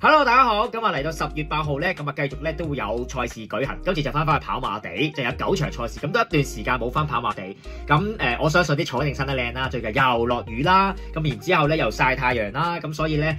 Hello， 大家好，咁啊嚟到10月8號咧，咁啊繼續咧都會有賽事舉行，今次就翻去跑馬地，就有9場賽事，咁都一段時間冇翻跑馬地，咁我相信啲草一定生得靚啦，最近又落雨啦，咁然之後咧又曬太陽啦，咁所以咧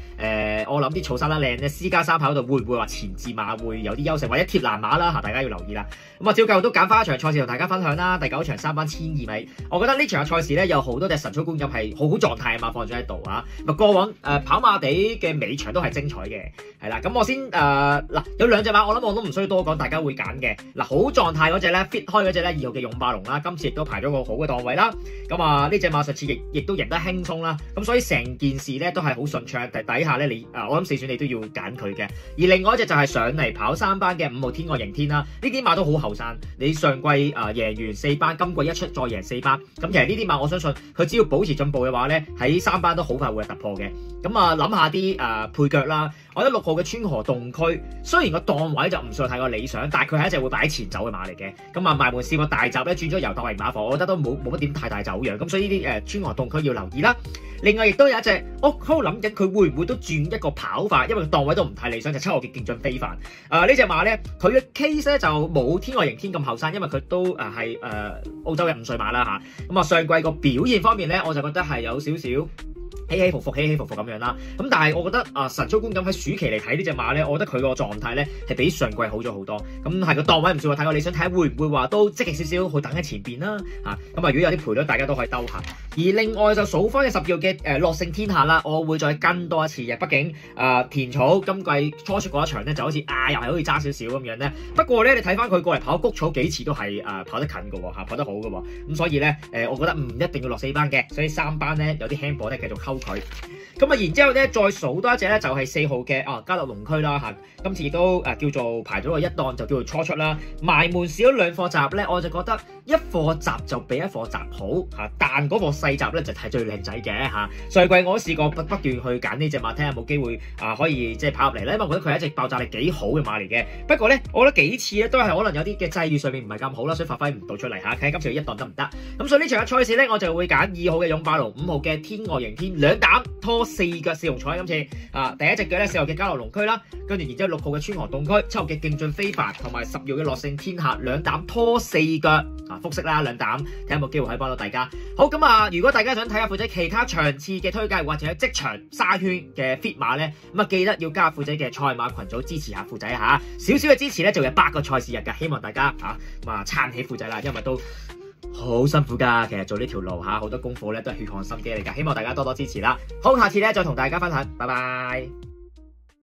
我諗啲草生得靚咧，私家山跑度會唔會話前置馬會有啲優勢，或者貼欄馬啦嚇，大家要留意啦。咁啊，照舊都揀翻一場賽事同大家分享啦，第9場3班1200米，我覺得呢場嘅賽事咧有好多隻神操觀感係好狀態嘅馬放咗喺度啊，咪過往跑馬地嘅尾場都係精彩嘅。係啦，咁我先嗱有兩隻馬，我諗我都唔需要多講，大家會揀嘅。嗱，好狀態嗰隻咧 fit 開嗰隻咧2號嘅勇霸龍啦，今次亦都排咗個好嘅檔位啦。咁啊呢隻馬上次亦都贏得輕鬆啦，咁所以成件事咧都係好順暢。底下咧我諗4選你都要揀佢嘅。而另外一隻就係上嚟跑3班嘅5號天外迎天啦，呢啲馬都好後生，你上季贏完4班，今季一出再贏4班，咁其實呢啲馬我相信佢只要保持進步嘅話咧，喺3班都好快會有突破嘅。咁啊諗下啲配腳啦，我覺得6號嘅川河洞區雖然個檔位就唔算太過理想，但係佢係一隻會擺喺前走嘅馬嚟嘅。咁啊埋門試過大閘咧轉咗由大型馬房，我覺得都冇乜點太大走樣，咁所以呢啲川河洞區要留意啦。另外亦都有一隻，我喺度諗緊佢會唔會都轉一個跑法，因為個檔位都唔太理想，就7號嘅勁進非凡。呢隻馬咧，佢嘅 case 咧就冇天外迎天咁後生，因為佢都係澳洲嘅5歲馬啦嚇。咁啊上季個表現方面咧，我就覺得係有少少起起伏伏咁樣啦，咁但係我覺得神操觀感喺暑期嚟睇呢隻馬咧，我覺得佢個狀態咧係比上季好咗好多，咁係個檔位唔算話太過理想，睇下會唔會話都積極少少去等喺前邊啦嚇，咁如果有啲賠率，大家都可以兜下。而另外就數翻嘅10號嘅樂勝天下啦，我會再跟多一次嘅，畢竟田草今季初出嗰一場咧就好似又係好似差少少咁樣咧，不過咧你睇翻佢過嚟跑谷草幾次都係跑得近嘅喎，跑得好嘅喎，咁所以咧我覺得唔一定要落4班嘅，所以3班咧有啲輕磅咧繼續溝佢。咁啊，然之後咧，再數多一隻咧，就係4號嘅嘉樂龍區啦嚇。今次亦都叫做排咗個一檔，就叫做初出啦。埋門試咗2課閘咧，我就覺得一課閘就比一課閘好嚇，但嗰課細閘咧就係最靚仔嘅嚇。上季我都試過不斷去揀呢隻馬，睇下有冇機會可以即係跑入嚟咧，因為我覺得佢係一隻爆炸力幾好嘅馬嚟嘅。不過咧，我覺得幾次咧都係可能有啲嘅際遇上面唔係咁好啦，所以發揮唔到出嚟嚇。睇下今次一檔得唔得？咁所以呢場嘅賽事咧，我就會揀2號嘅勇霸龍、5號嘅天外迎天兩膽拖4腳4龍彩。今次第一隻腳咧4號嘅嘉樂龍區啦，跟住然之後6號嘅川河洞區、7號嘅勁進非凡同埋10號嘅樂勝天下兩膽拖4腳複式啦兩膽，睇下有冇機會可以幫到大家。好咁如果大家想睇下富仔其他場次嘅推介或者職場沙圈嘅 fit 馬咧，咁記得要加富仔嘅賽馬群組支持下富仔嚇，少少嘅支持咧就有8個賽事日㗎，希望大家撐起富仔啦，因為都好辛苦㗎，其實做呢條路好多功課咧都係血汗心機嚟㗎，希望大家多多支持啦。好，下次咧再同大家分享，拜拜。